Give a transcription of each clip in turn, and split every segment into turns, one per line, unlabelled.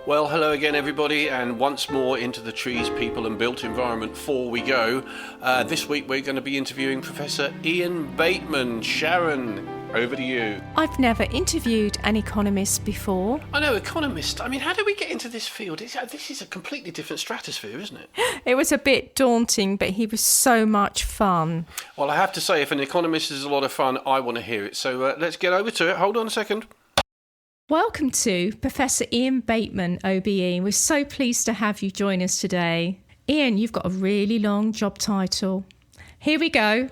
Well, hello again, everybody, and once more into the Trees, People and Built Environment 4 we go. This week we're going to be interviewing Professor Ian Bateman. Sharon, over to you.
I've never interviewed an economist before.
I know, economist. I mean, how did we get into this field? This is a completely different stratosphere, isn't it?
It was a bit daunting, but he was so much fun.
Well, I have to say, if an economist is a lot of fun, I want to hear it. So let's get over to it. Hold on a second.
Welcome to Professor Ian Bateman, OBE. We're so pleased to have you join us today. Ian, you've got a really long job title. Here we go.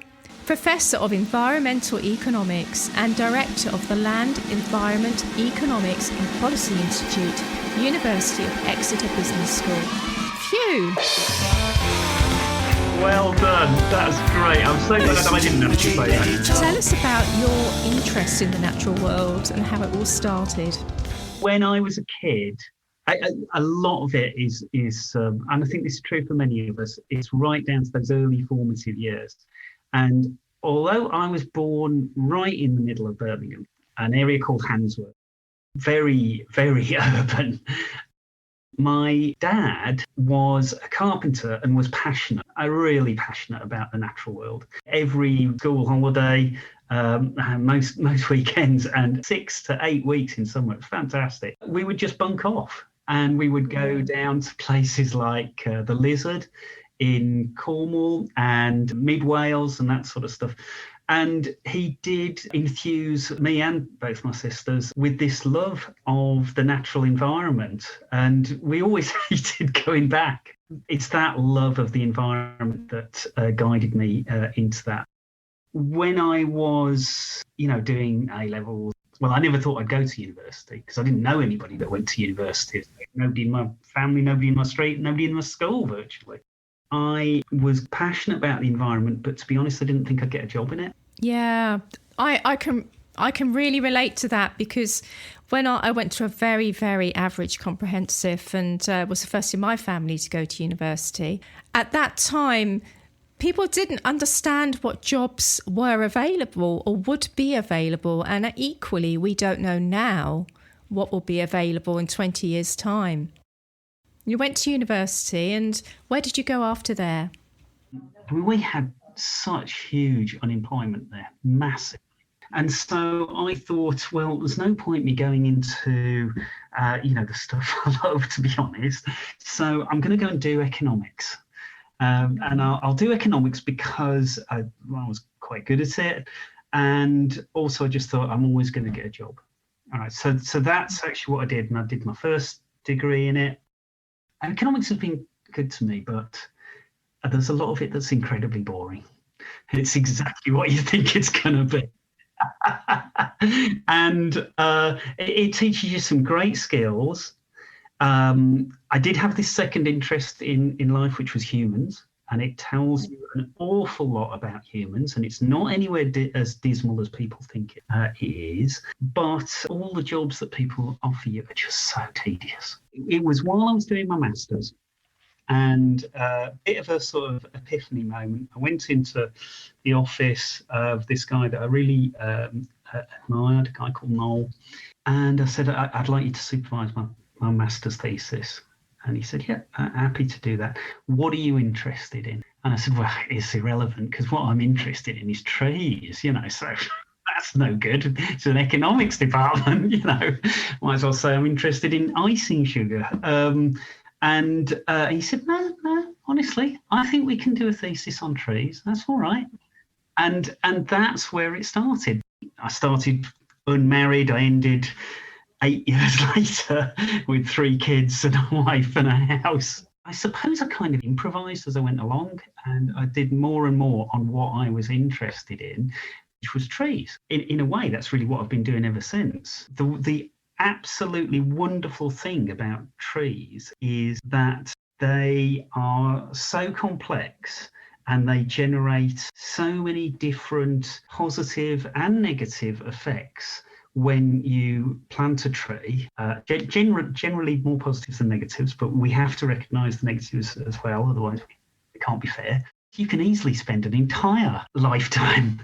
Professor of Environmental Economics and Director of the Land, Environment, Economics and Policy Institute, University of Exeter Business School. Phew!
Well done. That's great. I'm so glad I didn't have to say that.
Tell us about your interest in the natural world and how it all started.
When I was a kid, a lot of it is, and I think this is true for many of us, it's right down to those early formative years. And although I was born right in the middle of Birmingham, an area called Handsworth, very, very urban, my dad was a carpenter and was really passionate about the natural world. Every school holiday, most weekends, and 6 to 8 weeks in summer, it's fantastic. We would just bunk off and we would go down to places like the Lizard in Cornwall and Mid Wales and that sort of stuff. And he did infuse me and both my sisters with this love of the natural environment. And we always hated going back. It's that love of the environment that guided me into that. When I was, doing A-levels, well, I never thought I'd go to university because I didn't know anybody that went to university. Nobody in my family, nobody in my street, nobody in my school virtually. I was passionate about the environment, but to be honest, I didn't think I'd get a job in it.
Yeah, I can really relate to that because when I went to a very, very average comprehensive and was the first in my family to go to university, at that time, people didn't understand what jobs were available or would be available. And equally, we don't know now what will be available in 20 years' time. You went to university, and where did you go after there?
We had such huge unemployment there, massive. And so I thought, well, there's no point me going into, the stuff I love, to be honest. So I'm going to go and do economics. And I'll do economics because I was quite good at it. And also I just thought I'm always going to get a job. All right, so that's actually what I did. And I did my first degree in it. Economics has been good to me, but there's a lot of it that's incredibly boring. It's exactly what you think it's going to be. And it teaches you some great skills. I did have this second interest in life, which was humans, and it tells you an awful lot about humans, and it's not anywhere as dismal as people think it is, but all the jobs that people offer you are just so tedious. It was while I was doing my master's, and a bit of a sort of epiphany moment. I went into the office of this guy that I really admired, a guy called Noel, and I said, I'd like you to supervise my master's thesis. And he said, yeah, happy to do that. What are you interested in? And I said, well, it's irrelevant because what I'm interested in is trees, so that's no good. It's an economics department, Might as well say I'm interested in icing sugar. And he said, no, honestly, I think we can do a thesis on trees. That's all right. And that's where it started. I started unmarried. I ended 8 years later with 3 kids and a wife and a house. I suppose I kind of improvised as I went along, and I did more and more on what I was interested in, which was trees. In a way, that's really what I've been doing ever since. The absolutely wonderful thing about trees is that they are so complex and they generate so many different positive and negative effects when you plant a tree, generally more positives than negatives, but we have to recognise the negatives as well, otherwise it can't be fair. You can easily spend an entire lifetime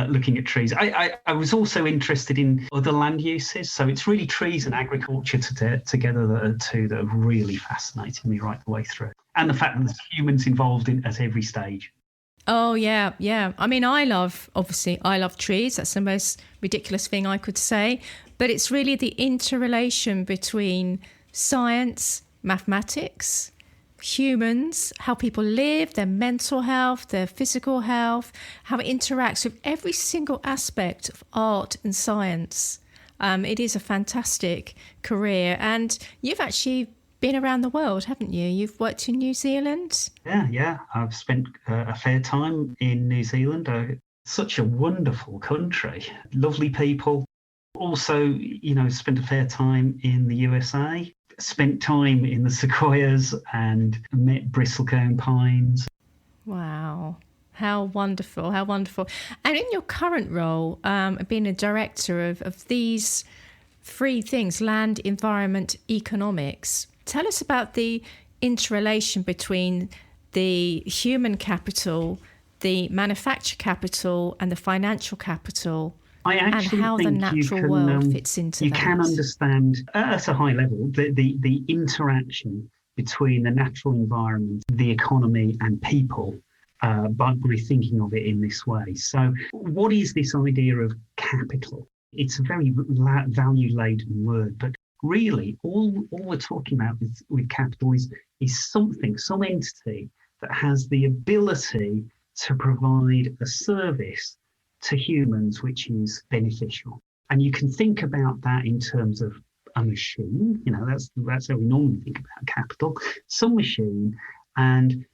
looking at trees. I was also interested in other land uses. So it's really trees and agriculture together that are two that have really fascinated me right the way through. And the fact that there's humans involved at every stage.
Oh, yeah, yeah. I mean, I love trees. That's the most ridiculous thing I could say. But it's really the interrelation between science, mathematics, humans, how people live, their mental health, their physical health, how it interacts with every single aspect of art and science. It is a fantastic career. And you've actually been around the world, haven't you? You've worked in New Zealand?
Yeah. I've spent a fair time in New Zealand. Such a wonderful country. Lovely people. Also, spent a fair time in the USA. Spent time in the sequoias and met bristlecone pines.
Wow. How wonderful, how wonderful. And in your current role, being a director of these three things, land, environment, economics, tell us about the interrelation between the human capital, the manufacture capital, and the financial capital. And how the natural world fits into that.
You can understand at a high level the interaction between the natural environment, the economy, and people by thinking of it in this way. So, what is this idea of capital? It's a very value-laden word, but really, all we're talking about with capital is some entity that has the ability to provide a service to humans which is beneficial. And you can think about that in terms of a machine. That's how we normally think about capital. Some machine, and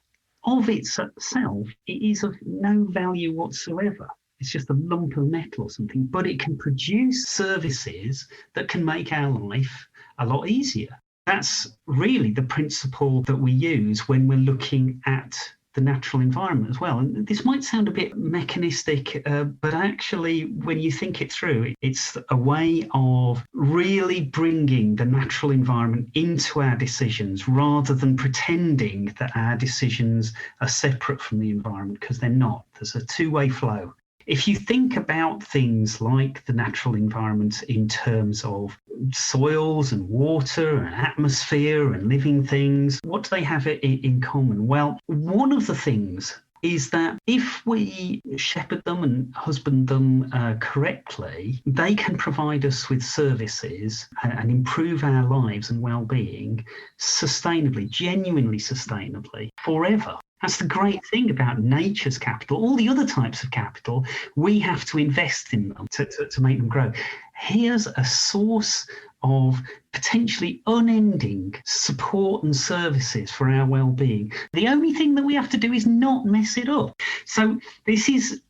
of itself, it is of no value whatsoever. It's just a lump of metal or something, but it can produce services that can make our life a lot easier. That's really the principle that we use when we're looking at the natural environment as well. And this might sound a bit mechanistic, but actually, when you think it through, it's a way of really bringing the natural environment into our decisions rather than pretending that our decisions are separate from the environment, because they're not. There's a two-way flow. If you think about things like the natural environment in terms of soils and water and atmosphere and living things, what do they have in common? Well, one of the things is that if we shepherd them and husband them correctly, they can provide us with services and improve our lives and well-being sustainably, genuinely sustainably, forever. That's the great thing about nature's capital. All the other types of capital, we have to invest in them to make them grow. Here's a source of potentially unending support and services for our well-being. The only thing that we have to do is not mess it up. So this is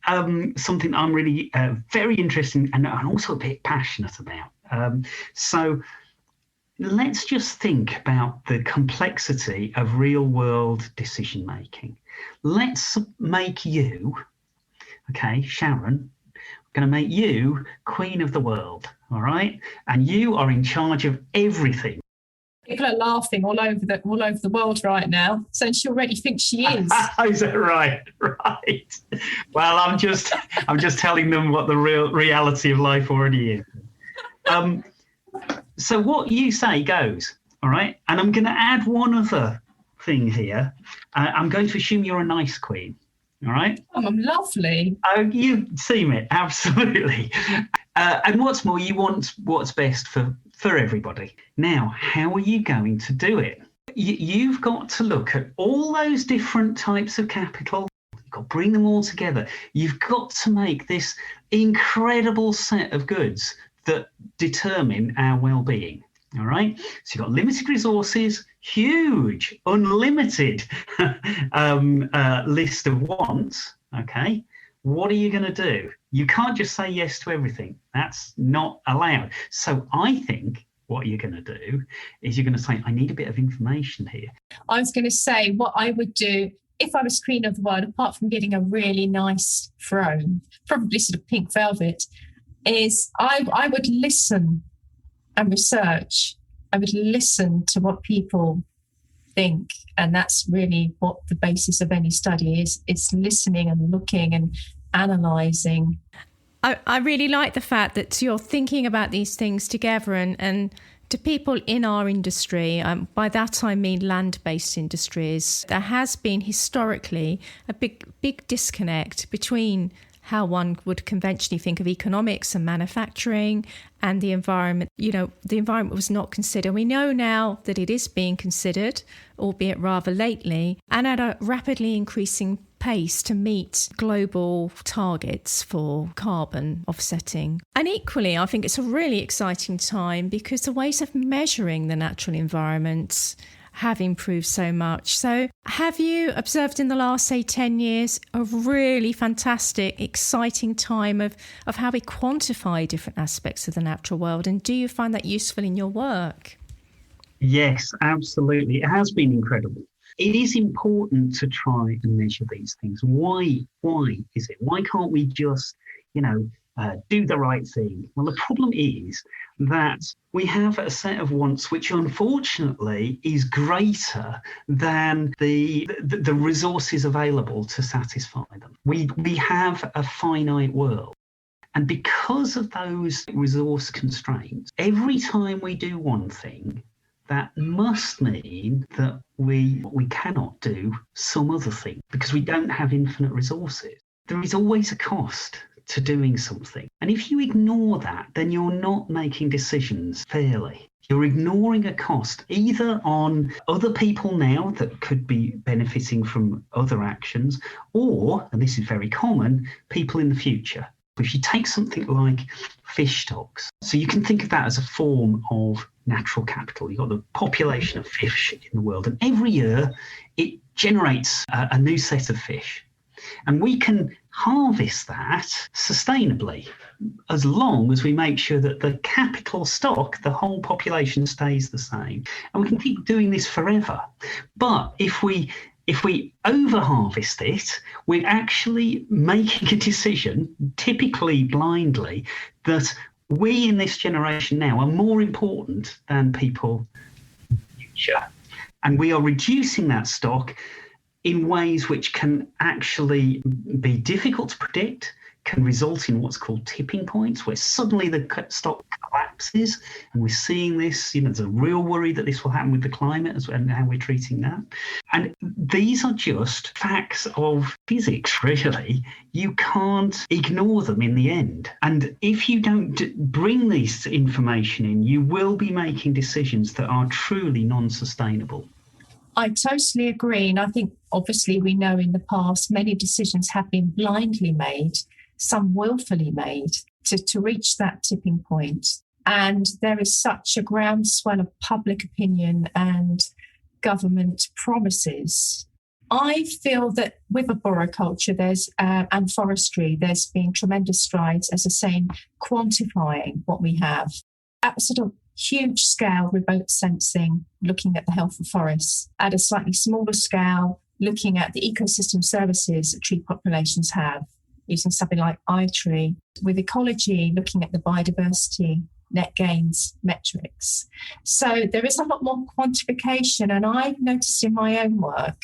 something I'm really very interested in and also a bit passionate about. So let's just think about the complexity of real-world decision-making. Let's make you, okay, Sharon, I'm going to make you Queen of the world, all right? And you are in charge of everything.
People are laughing all over the world right now, so she already thinks she is.
Is that right? Right. Well, I'm just telling them what the real reality of life already is. So what you say goes, all right? And I'm going to add one other thing here. I'm going to assume you're a nice queen, all right?
Oh, I'm lovely.
Oh, you seem it, absolutely. And what's more, you want what's best for everybody. Now, how are you going to do it? You've got to look at all those different types of capital. You've got to bring them all together. You've got to make this incredible set of goods that determine our well-being, all right? So you've got limited resources, huge, unlimited list of wants, okay? What are you going to do? You can't just say yes to everything. That's not allowed. So I think what you're going to do is you're going to say, I need a bit of information here.
I was going to say what I would do if I was Queen of the World, apart from getting a really nice throne, probably sort of pink velvet, is I would listen and research. I would listen to what people think. And that's really what the basis of any study is. It's listening and looking and analysing.
I really like the fact that you're thinking about these things together, and to people in our industry, by that I mean land-based industries, there has been historically a big disconnect between how one would conventionally think of economics and manufacturing and the environment. You know, the environment was not considered. We know now that it is being considered, albeit rather lately, and at a rapidly increasing pace to meet global targets for carbon offsetting. And equally, I think it's a really exciting time because the ways of measuring the natural environment have improved so much. So have you observed in the last, say, 10 years, a really fantastic, exciting time of how we quantify different aspects of the natural world? And do you find that useful in your work?
Yes, absolutely. It has been incredible. It is important to try and measure these things. Why is it? Why can't we just, do the right thing? Well, the problem is that we have a set of wants which unfortunately is greater than the resources available to satisfy them. We have a finite world. And because of those resource constraints, every time we do one thing, that must mean that we cannot do some other thing because we don't have infinite resources. There is always a cost to doing something. And if you ignore that, then you're not making decisions fairly. You're ignoring a cost either on other people now that could be benefiting from other actions, or, and this is very common, people in the future. If you take something like fish stocks, so you can think of that as a form of natural capital. You've got the population of fish in the world, and every year it generates a new set of fish. And we can harvest that sustainably as long as we make sure that the capital stock, the whole population, stays the same. And we can keep doing this forever. But if we over-harvest it, we're actually making a decision, typically blindly, that we in this generation now are more important than people in the future. And we are reducing that stock in ways which can actually be difficult to predict, can result in what's called tipping points, where suddenly the stock collapses. And we're seeing this, there's a real worry that this will happen with the climate and how we're treating that. And these are just facts of physics, really. You can't ignore them in the end. And if you don't bring this information in, you will be making decisions that are truly non-sustainable.
I totally agree. And I think, obviously, we know in the past many decisions have been blindly made, some willfully made, to reach that tipping point. And there is such a groundswell of public opinion and government promises. I feel that with arboriculture and forestry, there's been tremendous strides, as I say, in quantifying what we have. At sort of huge scale, remote sensing, looking at the health of forests. At a slightly smaller scale, looking at the ecosystem services that tree populations have, using something like iTree. With ecology, looking at the biodiversity, net gains metrics. So there is a lot more quantification, and I've noticed in my own work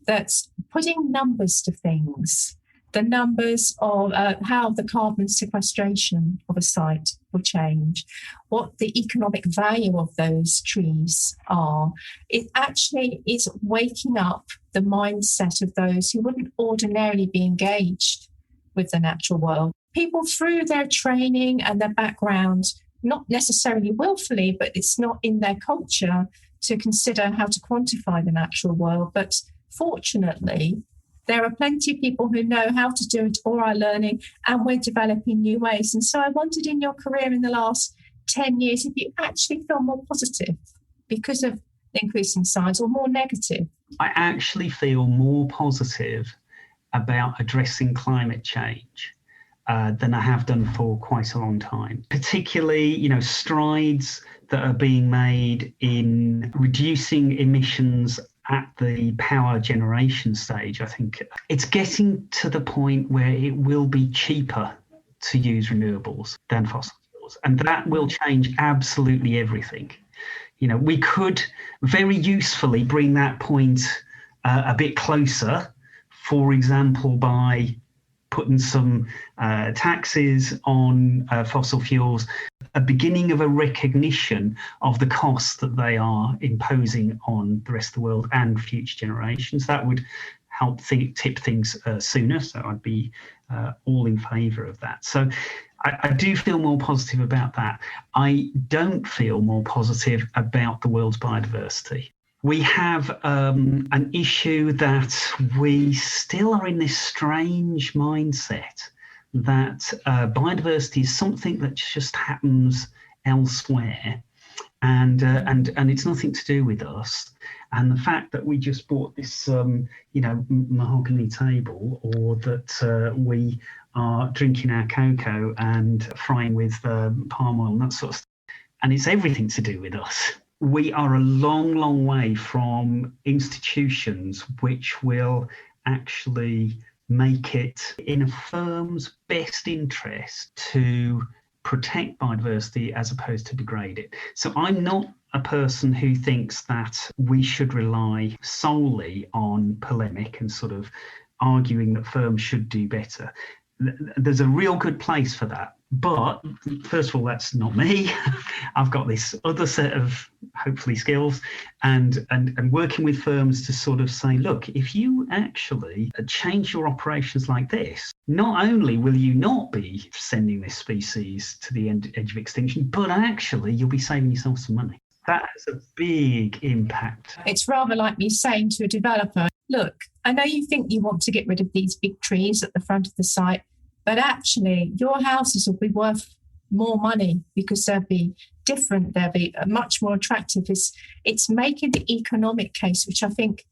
that putting numbers to things, the numbers of how the carbon sequestration of a site will change, what the economic value of those trees are, it actually is waking up the mindset of those who wouldn't ordinarily be engaged with the natural world. People through their training and their background, not necessarily willfully, but it's not in their culture to consider how to quantify the natural world. But fortunately, there are plenty of people who know how to do it or are learning, and we're developing new ways. And so I wondered, in your career in the last 10 years, if you actually feel more positive because of the increasing science, or more negative?
I actually feel more positive about addressing climate change than I have done for quite a long time. Particularly, strides that are being made in reducing emissions at the power generation stage. I think it's getting to the point where it will be cheaper to use renewables than fossil fuels. And that will change absolutely everything. We could very usefully bring that point a bit closer, for example, by putting some taxes on fossil fuels, a beginning of a recognition of the costs that they are imposing on the rest of the world and future generations. That would help tip things sooner, so I'd be all in favour of that. So I do feel more positive about that. I don't feel more positive about the world's biodiversity. We have an issue that we still are in this strange mindset that biodiversity is something that just happens elsewhere, and it's nothing to do with us. And the fact that we just bought this, mahogany table, or that we are drinking our cocoa and frying with palm oil and that sort of stuff, and it's everything to do with us. We are a long, long way from institutions which will actually make it in a firm's best interest to protect biodiversity as opposed to degrade it. So I'm not a person who thinks that we should rely solely on polemic and sort of arguing that firms should do better. There's a real good place for that. But first of all, that's not me. I've got this other set of hopefully skills and working with firms to sort of say, look, if you actually change your operations like this, not only will you not be sending this species to the edge of extinction, but actually you'll be saving yourself some money. That has a big impact.
It's rather like me saying to a developer, look, I know you think you want to get rid of these big trees at the front of the site, but actually, your houses will be worth more money because they'll be different. They'll be much more attractive. It's making the economic case, which I think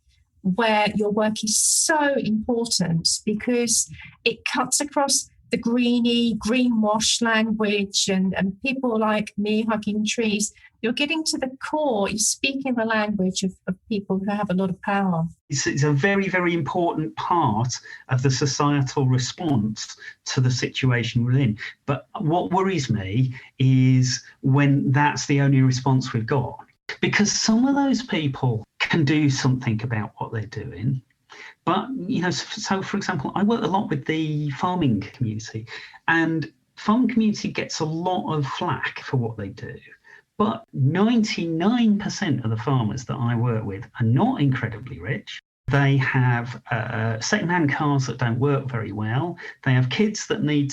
where your work is so important because it cuts across the greenwash language and people like me hugging trees. You're getting to the core. You're speaking the language of people who have a lot of power.
It's a very, very important part of the societal response to the situation we're in. But what worries me is when that's the only response we've got. Because some of those people can do something about what they're doing. But, so for example, I work a lot with the farming community, and farming community gets a lot of flack for what they do. But 99% of the farmers that I work with are not incredibly rich. They have second-hand cars that don't work very well. They have kids that need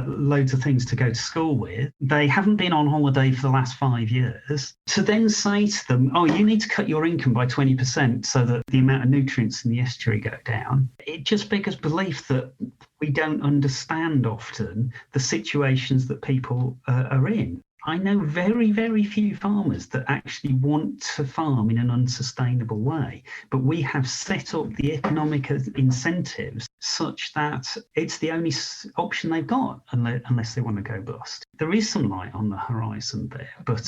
loads of things to go to school with. They haven't been on holiday for the last 5 years. To then say to them, oh, you need to cut your income by 20% so that the amount of nutrients in the estuary go down, it just beggars belief that we don't understand often the situations that people are in. I know very, very few farmers that actually want to farm in an unsustainable way, but we have set up the economic incentives such that it's the only option they've got unless they want to go bust. There is some light on the horizon there, but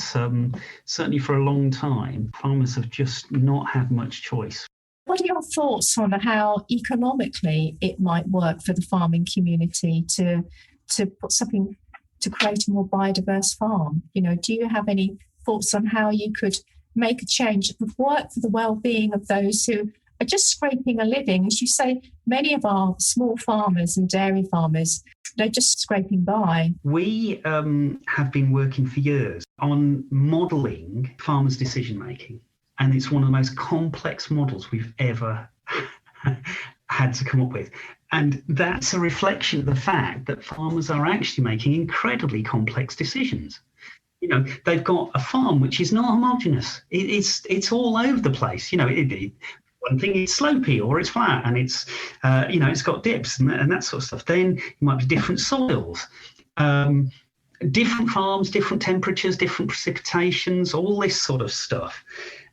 certainly for a long time, farmers have just not had much choice.
What are your thoughts on how economically it might work for the farming community to put something to create a more biodiverse farm? Do you have any thoughts on how you could make a change that would work for the well-being of those who are just scraping a living? As you say, many of our small farmers and dairy farmers, they're just scraping by.
We have been working for years on modelling farmers' decision-making, and it's one of the most complex models we've ever had to come up with. And that's a reflection of the fact that farmers are actually making incredibly complex decisions. They've got a farm which is not homogenous. It's all over the place. One thing is slopey or it's flat, and it's got dips and that sort of stuff. Then it might be different soils, different farms, different temperatures, different precipitations, all this sort of stuff.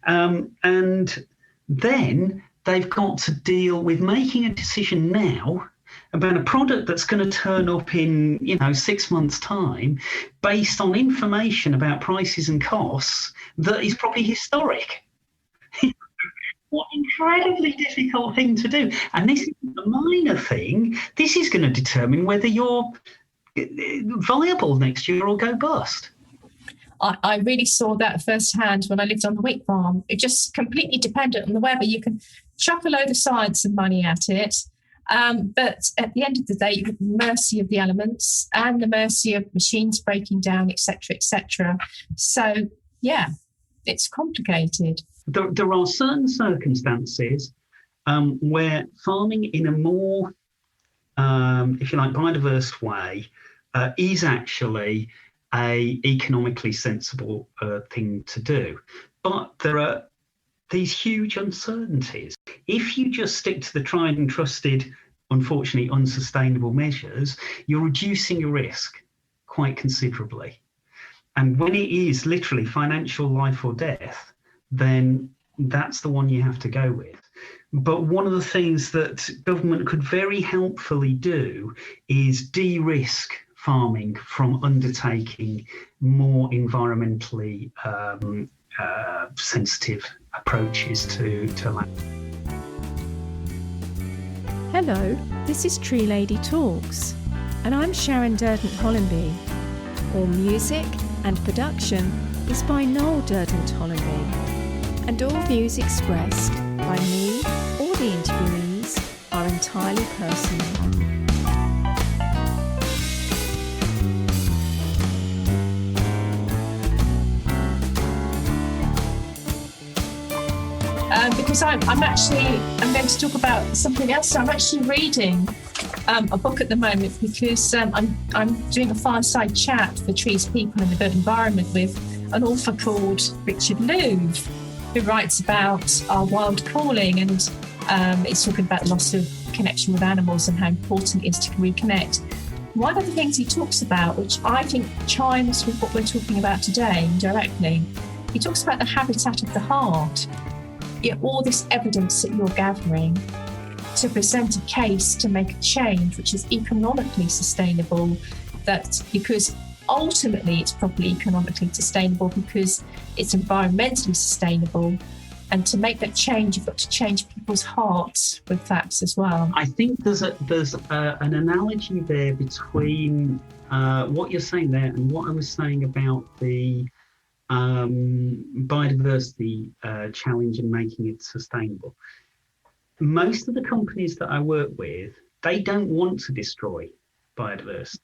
And then they've got to deal with making a decision now about a product that's going to turn up in 6 months' time based on information about prices and costs that is probably historic. What an incredibly difficult thing to do. And this isn't a minor thing. This is going to determine whether you're viable next year or go bust.
I really saw that firsthand when I lived on the wheat farm. It just completely dependent on the weather. You can chuck a load of science and money at it, but at the end of the day, you're at the mercy of the elements and the mercy of machines breaking down, etc., etc. So, yeah, it's complicated.
There are certain circumstances where farming in a more, if you like, biodiverse way is actually a economically sensible thing to do. But there are these huge uncertainties. If you just stick to the tried and trusted, unfortunately unsustainable measures, you're reducing your risk quite considerably. And when it is literally financial life or death, then that's the one you have to go with. But one of the things that government could very helpfully do is de-risk farming from undertaking more environmentally sensitive approaches to land.
Hello, this is Tree Lady Talks, and I'm Sharon Durden-Hollenby. All music and production is by Noel Durden-Hollenby, and all views expressed by me or the interviewees are entirely personal.
Because I'm going to talk about something else. I'm actually reading a book at the moment because I'm doing a fireside chat for Trees, People and the Built Environment with an author called Richard Louv, who writes about our wild calling, and it's talking about loss of connection with animals and how important it is to reconnect. One of the things he talks about, which I think chimes with what we're talking about today indirectly, he talks about the habitat of the heart. All this evidence that you're gathering to present a case to make a change which is economically sustainable, that because ultimately it's probably economically sustainable because it's environmentally sustainable, and to make that change you've got to change people's hearts with facts as well.
I think there's an analogy there between what you're saying there and what I was saying about the biodiversity challenge and making it sustainable. Most of the companies that I work with, they don't want to destroy biodiversity,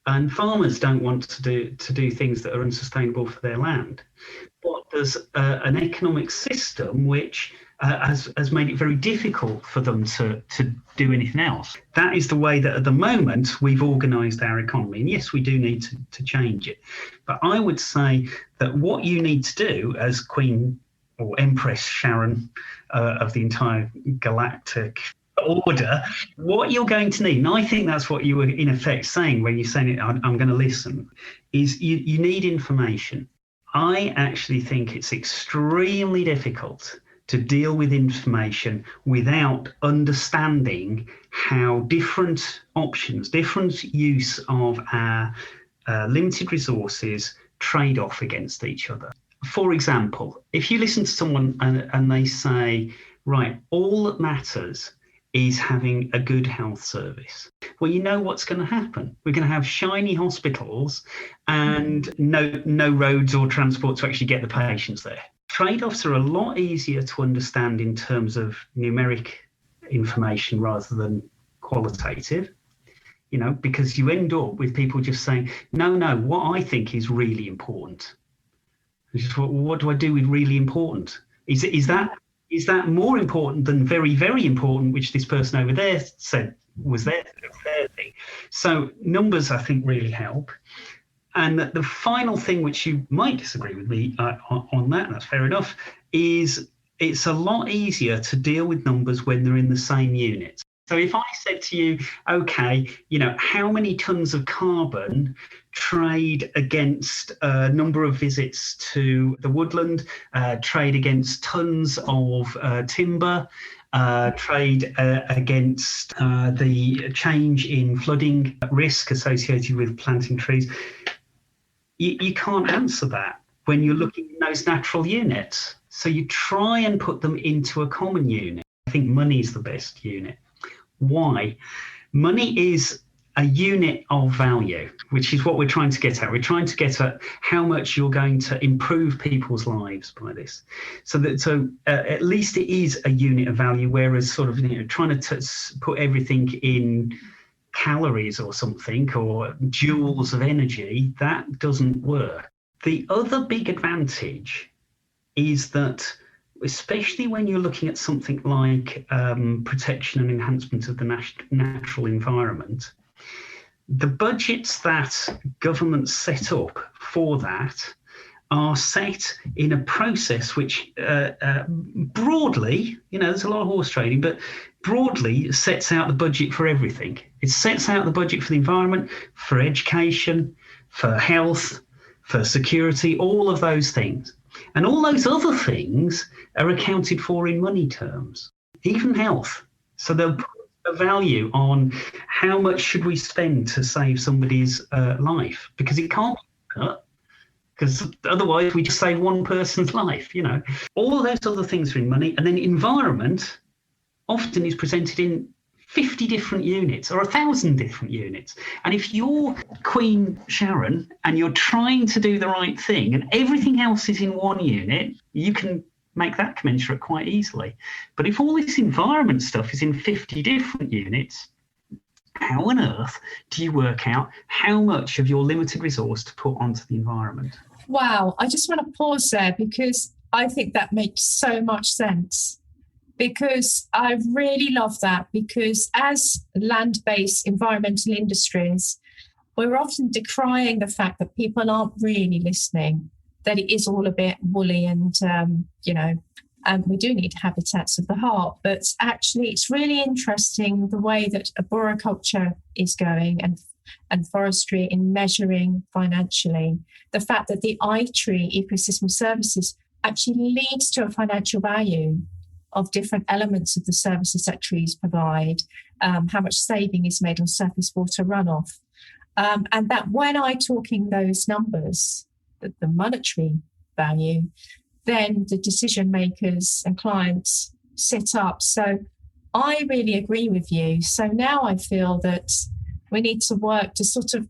and farmers don't want to do things that are unsustainable for their land. But there's an economic system which has made it very difficult for them to do anything else. That is the way that at the moment we've organised our economy. And yes, we do need to change it. But I would say that what you need to do as Queen or Empress Sharon of the entire galactic order, what you're going to need, and I think that's what you were in effect saying when you're saying I'm going to listen, is you need information. I actually think it's extremely difficult to deal with information without understanding how different options, different use of our limited resources trade off against each other. For example, if you listen to someone and they say, right, all that matters is having a good health service. Well, you know what's going to happen. We're going to have shiny hospitals and no roads or transport to actually get the patients there. Trade-offs are a lot easier to understand in terms of numeric information rather than qualitative, because you end up with people just saying, no, what I think is really important. Just, what do I do with really important? Is that more important than very, very important, which this person over there said was their thing? So numbers, I think, really help. And the final thing, which you might disagree with me on that, and that's fair enough, is it's a lot easier to deal with numbers when they're in the same unit. So if I said to you, okay, how many tons of carbon trade against a number of visits to the woodland, trade against tons of timber, trade against the change in flooding risk associated with planting trees, you can't answer that when you're looking at those natural units. So you try and put them into a common unit. I think money is the best unit. Why? Money is a unit of value, which is what we're trying to get at. We're trying to get at how much you're going to improve people's lives by this. So at least it is a unit of value, whereas sort of trying to put everything in calories or something, or joules of energy, that doesn't work. The other big advantage is that, especially when you're looking at something like protection and enhancement of the natural environment, the budgets that governments set up for that are set in a process which broadly, there's a lot of horse trading, but broadly sets out the budget for everything. It sets out the budget for the environment, for education, for health, for security, all of those things. And all those other things are accounted for in money terms, even health. So they'll put a value on how much should we spend to save somebody's life, because it can't be cut, because otherwise we just save one person's life, All of those other things are in money. And then environment often is presented in 50 different units or 1,000 different units. And if you're Queen Sharon and you're trying to do the right thing and everything else is in one unit, you can make that commensurate quite easily. But if all this environment stuff is in 50 different units, how on earth do you work out how much of your limited resource to put onto the environment?
Wow, I just want to pause there, because I think that makes so much sense. Because I really love that, because as land-based environmental industries, we're often decrying the fact that people aren't really listening, that it is all a bit woolly and, and we do need habitats of the heart. But actually, it's really interesting the way that arboriculture is going and forestry in measuring financially. The fact that the iTree ecosystem services actually leads to a financial value of different elements of the services that trees provide, how much saving is made on surface water runoff. And that when I talking those numbers, the monetary value, then the decision makers and clients sit up. So I really agree with you. So now I feel that we need to work to sort of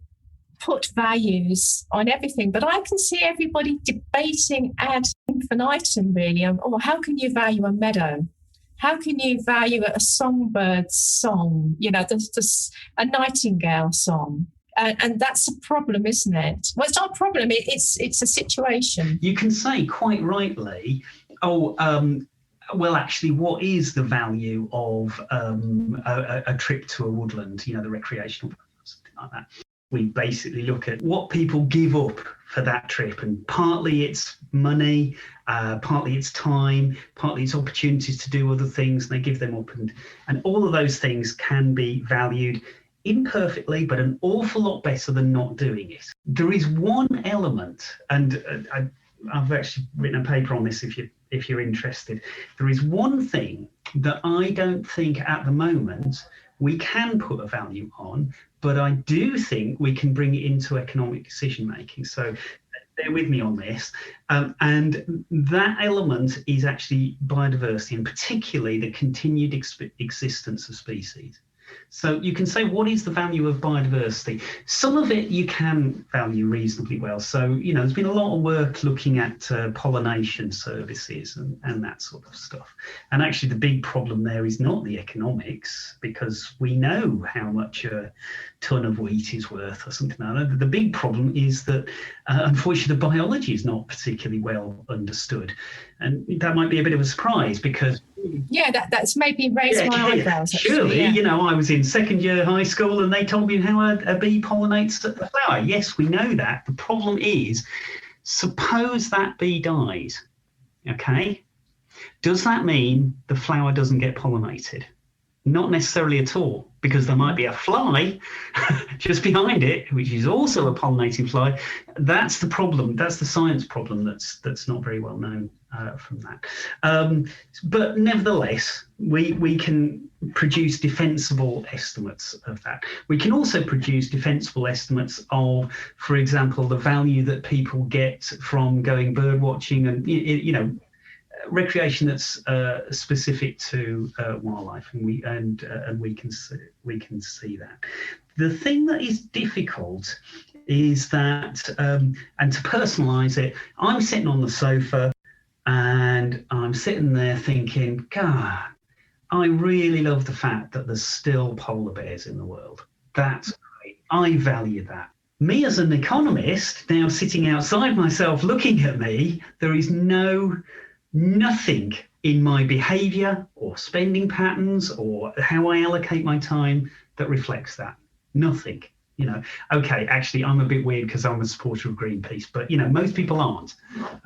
put values on everything. But I can see everybody debating ad infinitum, really. How can you value a meadow? How can you value a songbird's song? A nightingale song. And that's a problem, isn't it? Well, it's not a problem. It's a situation.
You can say quite rightly, well, actually, what is the value of a trip to a woodland, the recreational, something like that? We basically look at what people give up for that trip, and partly it's money, partly it's time, partly it's opportunities to do other things, and they give them up, and all of those things can be valued imperfectly, but an awful lot better than not doing it. There is one element, and I've actually written a paper on this if you're interested. There is one thing that I don't think at the moment we can put a value on, but I do think we can bring it into economic decision making. So bear with me on this. And that element is actually biodiversity, and particularly the continued existence of species. So you can say, what is the value of biodiversity? Some of it you can value reasonably well. So, there's been a lot of work looking at pollination services and that sort of stuff. And actually the big problem there is not the economics, because we know how much a ton of wheat is worth or something like that. The big problem is that, unfortunately, the biology is not particularly well understood. And that might be a bit of a surprise, because...
Yeah, that's maybe raised my eyebrows.
Surely, I was in second year high school and they told me how a bee pollinates a flower. Yes, we know that. The problem is, suppose that bee dies, okay? Does that mean the flower doesn't get pollinated? Not necessarily at all, because there might be a fly just behind it, which is also a pollinating fly. That's the problem. That's the science problem that's not very well known from that. But nevertheless, we can produce defensible estimates of that. We can also produce defensible estimates of, for example, the value that people get from going bird watching, and recreation that's specific to wildlife, and we can see that. The thing that is difficult is that, and to personalise it, I'm sitting on the sofa and I'm sitting there thinking, God, I really love the fact that there's still polar bears in the world. That's great. I value that. Me as an economist, now sitting outside myself looking at me, there is nothing in my behaviour or spending patterns or how I allocate my time that reflects that. Nothing. Okay, actually, I'm a bit weird because I'm a supporter of Greenpeace, but most people aren't.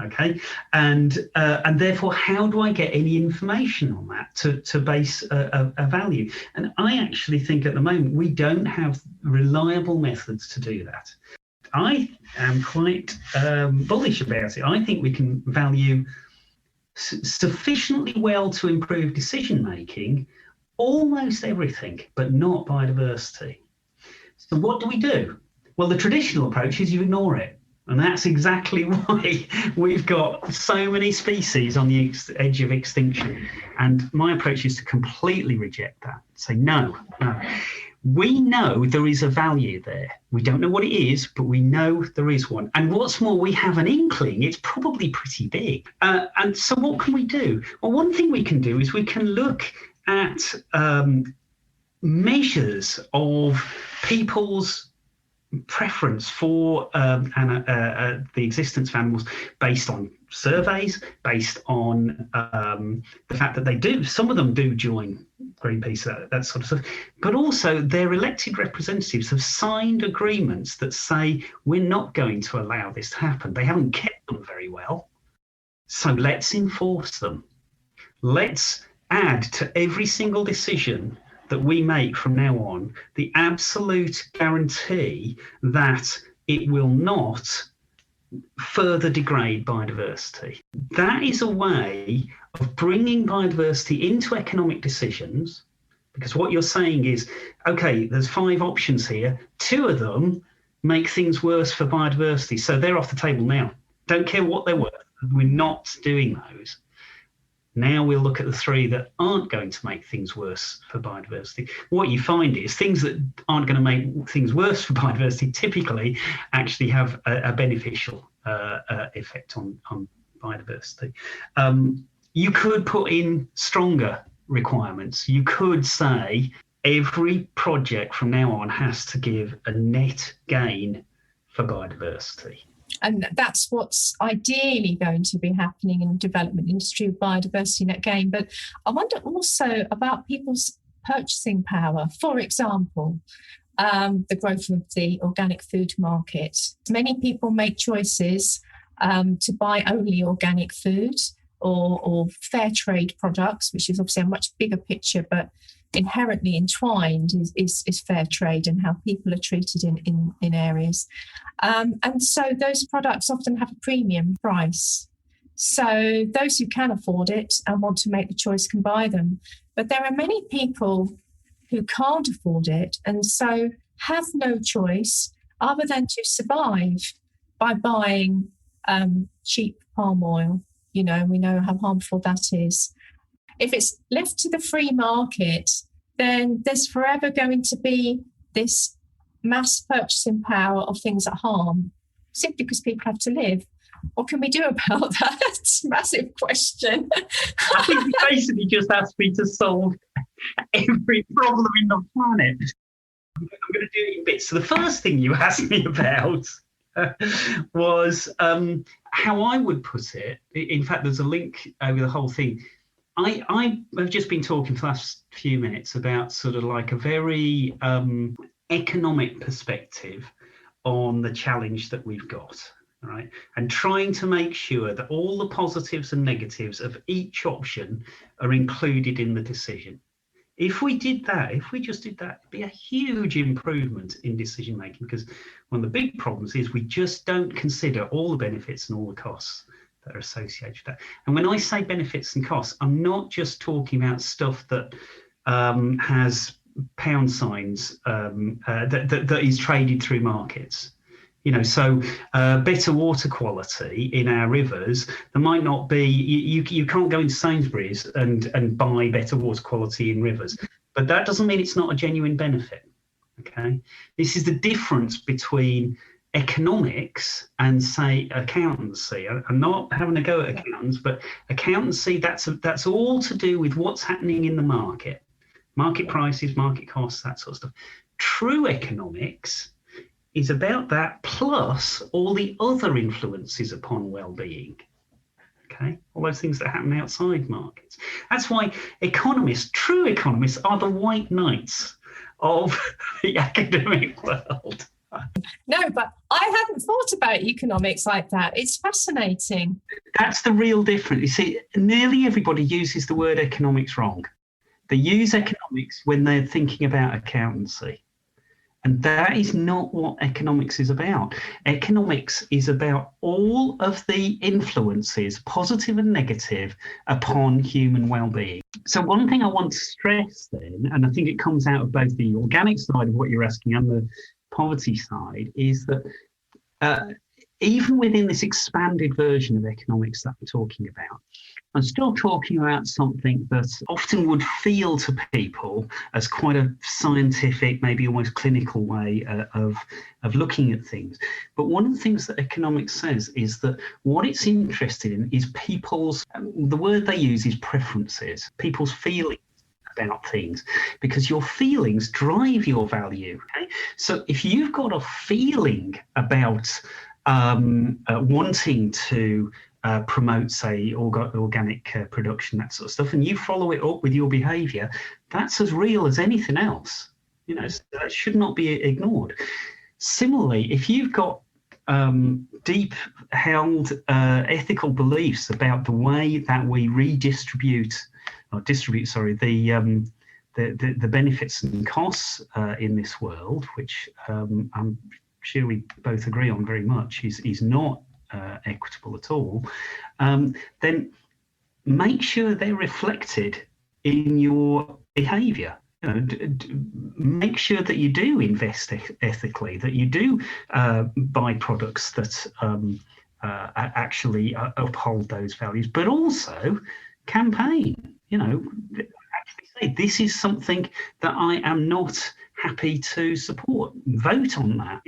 Okay, and therefore, how do I get any information on that to base a value? And I actually think at the moment we don't have reliable methods to do that. I am quite bullish about it. I think we can value sufficiently well to improve decision making almost everything, but not biodiversity. So what do? Well, the traditional approach is you ignore it. And that's exactly why we've got so many species on the edge of extinction. And my approach is to completely reject that. Say, no. We know there is a value there. We don't know what it is, but we know there is one. And what's more, we have an inkling. It's probably pretty big. And so what can we do? Well, one thing we can do is we can look at measures of people's preference for the existence of animals based on surveys, based on the fact that some of them do join Greenpeace, that sort of stuff, but also their elected representatives have signed agreements that say we're not going to allow this to happen. They haven't kept them very well, so let's enforce them. Let's add to every single decision that we make from now on the absolute guarantee that it will not further degrade biodiversity. That is a way of bringing biodiversity into economic decisions, because what you're saying is, okay, there's 5 options here, 2 of them make things worse for biodiversity, so they're off the table now. Don't care what they're worth, we're not doing those. Now we'll look at the 3 that aren't going to make things worse for biodiversity. What you find is things that aren't going to make things worse for biodiversity typically actually have a beneficial effect on biodiversity. You could put in stronger requirements. You could say every project from now on has to give a net gain for biodiversity.
And that's what's ideally going to be happening in the development industry with biodiversity net gain. But I wonder also about people's purchasing power. For example, the growth of the organic food market. Many people make choices to buy only organic food or fair trade products, which is obviously a much bigger picture, but inherently entwined is fair trade and how people are treated in areas. And so those products often have a premium price. So those who can afford it and want to make the choice can buy them. But there are many people who can't afford it and so have no choice other than to survive by buying cheap palm oil. We know how harmful that is. If it's left to the free market, then there's forever going to be this mass purchasing power of things that harm, simply because people have to live. What can we do about that? It's a massive question.
I think you basically just asked me to solve every problem in the planet. I'm going to do it in bits. So the first thing you asked me about was how I would put it. In fact, there's a link over the whole thing. I have just been talking for the last few minutes about sort of like a very economic perspective on the challenge that we've got, right? And trying to make sure that all the positives and negatives of each option are included in the decision. If we did that, if we just did that, it'd be a huge improvement in decision making, because one of the big problems is we just don't consider all the benefits and all the costs that are associated with that. And when I say benefits and costs, I'm not just talking about stuff that has pound signs that is traded through markets. So better water quality in our rivers. There might not be, you can't go into Sainsbury's and buy better water quality in rivers, but that doesn't mean it's not a genuine benefit. Okay, this is the difference between economics and, say, accountancy. I'm not having a go at accountants, but accountancy, that's all to do with what's happening in the market prices, market costs, that sort of stuff. True economics is about that, plus all the other influences upon well-being. Okay, all those things that happen outside markets. That's why true economists, are the white knights of the academic world.
No, but I hadn't thought about economics like that. It's fascinating.
That's the real difference. You see, nearly everybody uses the word economics wrong. They use economics when they're thinking about accountancy. And that is not what economics is about. Economics is about all of the influences, positive and negative, upon human well-being. So one thing I want to stress then, and I think it comes out of both the organic side of what you're asking and the poverty side, is that even within this expanded version of economics that we're talking about, I'm still talking about something that often would feel to people as quite a scientific, maybe almost clinical way of looking at things. But one of the things that economics says is that what it's interested in is people's, the word they use is preferences, people's feelings about things, because your feelings drive your value. Okay? So if you've got a feeling about wanting to promote, say, organic production, that sort of stuff, and you follow it up with your behaviour, that's as real as anything else. So that should not be ignored. Similarly, if you've got deep held ethical beliefs about the way that we distribute the benefits and costs in this world, which I'm sure we both agree on very much is not equitable at all, then make sure they're reflected in your behaviour. Make sure that you do invest ethically, that you do buy products that actually uphold those values, but also campaign. Actually say, this is something that I am not happy to support. Vote on that.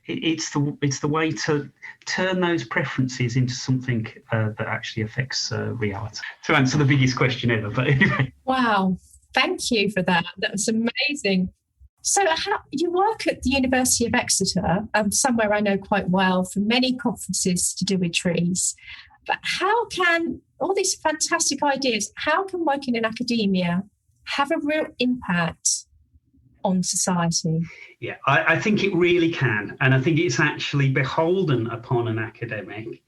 It's the way to turn those preferences into something that actually affects reality. To answer the biggest question ever, but anyway.
Wow, thank you for that. That was amazing. So you work at the University of Exeter, somewhere I know quite well, for many conferences to do with trees. But how can all these fantastic ideas, how can working in academia have a real impact on society?
Yeah, I think it really can. And I think it's actually beholden upon an academic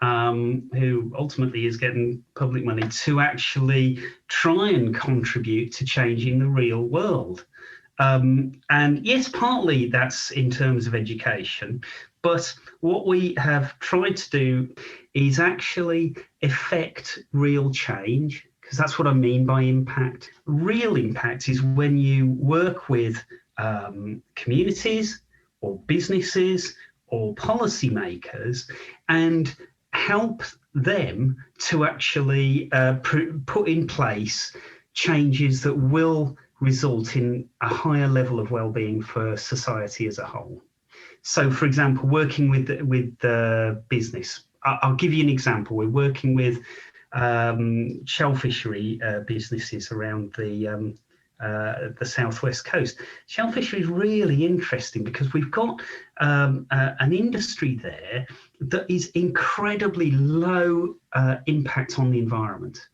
who ultimately is getting public money to actually try and contribute to changing the real world. And yes, partly that's in terms of education, but what we have tried to do is actually effect real change, because that's what I mean by impact. Real impact is when you work with communities or businesses or policymakers and help them to actually put in place changes that will result in a higher level of well-being for society as a whole. So, for example, working with business, I'll give you an example. We're working with shell fishery businesses around the southwest coast. Shell fishery is really interesting because we've got an industry there that is incredibly low impact on the environment.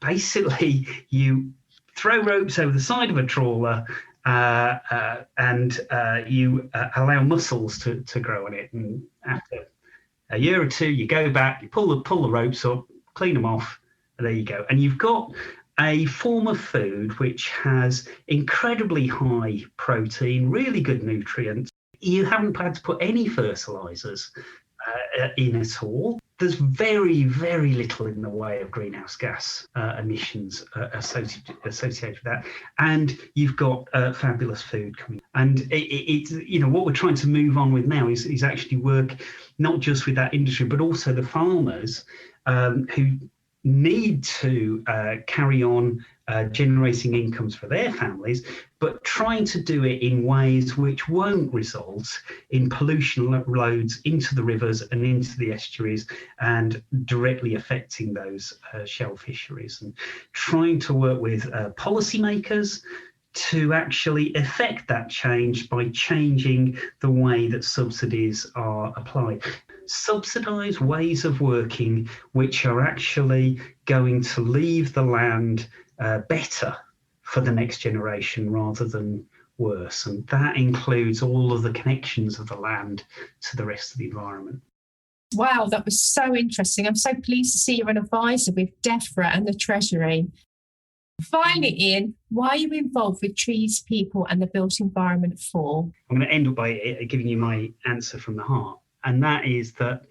Basically, you throw ropes over the side of a trawler and you allow mussels to grow on it. And after a year or two, you go back, you pull the ropes up, clean them off, and there you go. And you've got a form of food which has incredibly high protein, really good nutrients. You haven't had to put any fertilizers in at all. there's very, very little in the way of greenhouse gas emissions associated with that. And you've got fabulous food coming. And it's, what we're trying to move on with now is actually work not just with that industry, but also the farmers who need to carry on generating incomes for their families, but trying to do it in ways which won't result in pollution loads into the rivers and into the estuaries and directly affecting those shell fisheries, and trying to work with policymakers to actually effect that change by changing the way that subsidies are applied. Subsidise ways of working which are actually going to leave the land better for the next generation rather than worse. And that includes all of the connections of the land to the rest of the environment.
Wow, that was so interesting. I'm so pleased to see you're an advisor with Defra and the Treasury. Finally, Ian, why are you involved with Trees, People and the Built Environment for?
I'm going to end up by giving you my answer from the heart. And that is that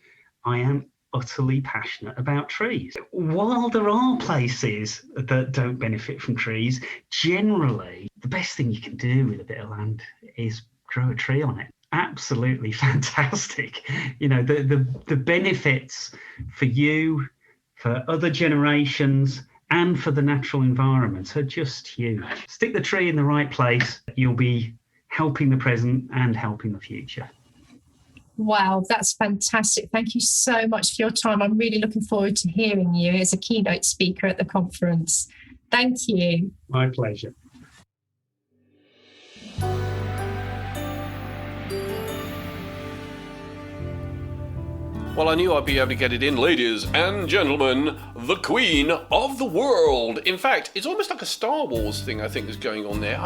I am utterly passionate about trees. While there are places that don't benefit from trees, generally the best thing you can do with a bit of land is grow a tree on it. Absolutely fantastic. The benefits for you, for other generations, and for the natural environment are just huge. Stick the tree in the right place, you'll be helping the present and helping the future.
Wow, that's fantastic. Thank you so much for your time. I'm really looking forward to hearing you as a keynote speaker at the conference. Thank you.
My pleasure.
Well, I knew I'd be able to get it in. Ladies and gentlemen, the Queen of the World. In fact, it's almost like a Star Wars thing, I think, is going on there.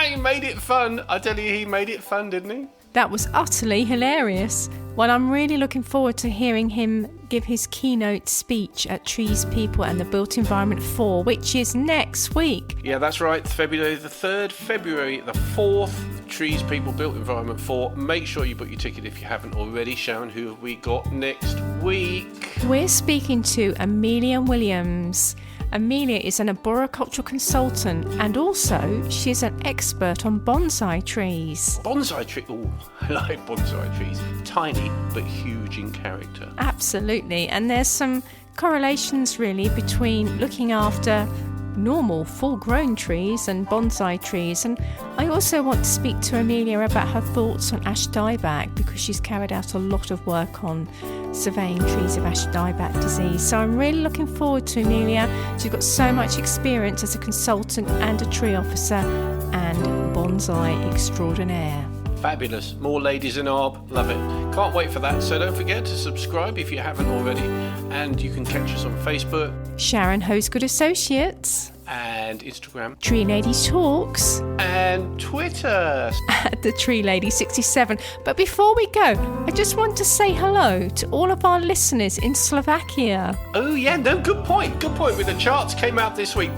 He made it fun. I tell you, he made it fun, didn't he?
That was utterly hilarious. Well, I'm really looking forward to hearing him give his keynote speech at Trees, People and the Built Environment 4, which is next week.
Yeah, that's right. February the 3rd, February the 4th, Trees, People, Built Environment 4. Make sure you book your ticket if you haven't already. Sharon, who have we got next week?
We're speaking to Amelia Williams. Amelia is an arboricultural consultant and also she's an expert on bonsai trees.
Bonsai tree? Oh, I like bonsai trees. Tiny but huge in character.
Absolutely. And there's some correlations really between looking after normal full-grown trees and bonsai trees. And I also want to speak to Amelia about her thoughts on ash dieback because she's carried out a lot of work on surveying trees of ash dieback disease. So I'm really looking forward to Amelia. She's got so much experience as a consultant and a tree officer and bonsai extraordinaire.
Fabulous. More ladies in ARB. Love it. Can't wait for that. So don't forget to subscribe if you haven't already. And you can catch us on Facebook.
Sharon Hosgood Associates.
And Instagram.
Tree Ladies Talks.
And Twitter.
At the Tree Lady 67. But before we go, I just want to say hello to all of our listeners in Slovakia.
Oh yeah, no, good point. Good point. With the charts came out this week.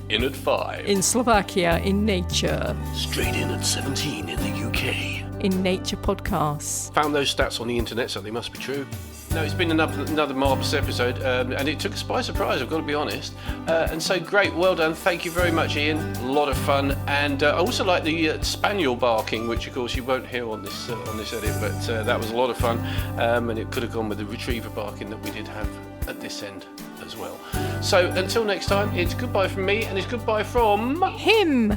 In at 5.
In Slovakia, in Nature.
Straight in at 17 in the UK.
In Nature Podcasts.
Found those stats on the internet, so they must be true. No, it's been another marvellous episode, and it took us by surprise, I've got to be honest. And so great, well done. Thank you very much, Ian. A lot of fun. And I also like the spaniel barking, which of course you won't hear on this edit, but that was a lot of fun. And it could have gone with the retriever barking that we did have at this end as well. So until next time, it's goodbye from me, and it's goodbye from
him.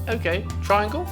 Okay, triangle.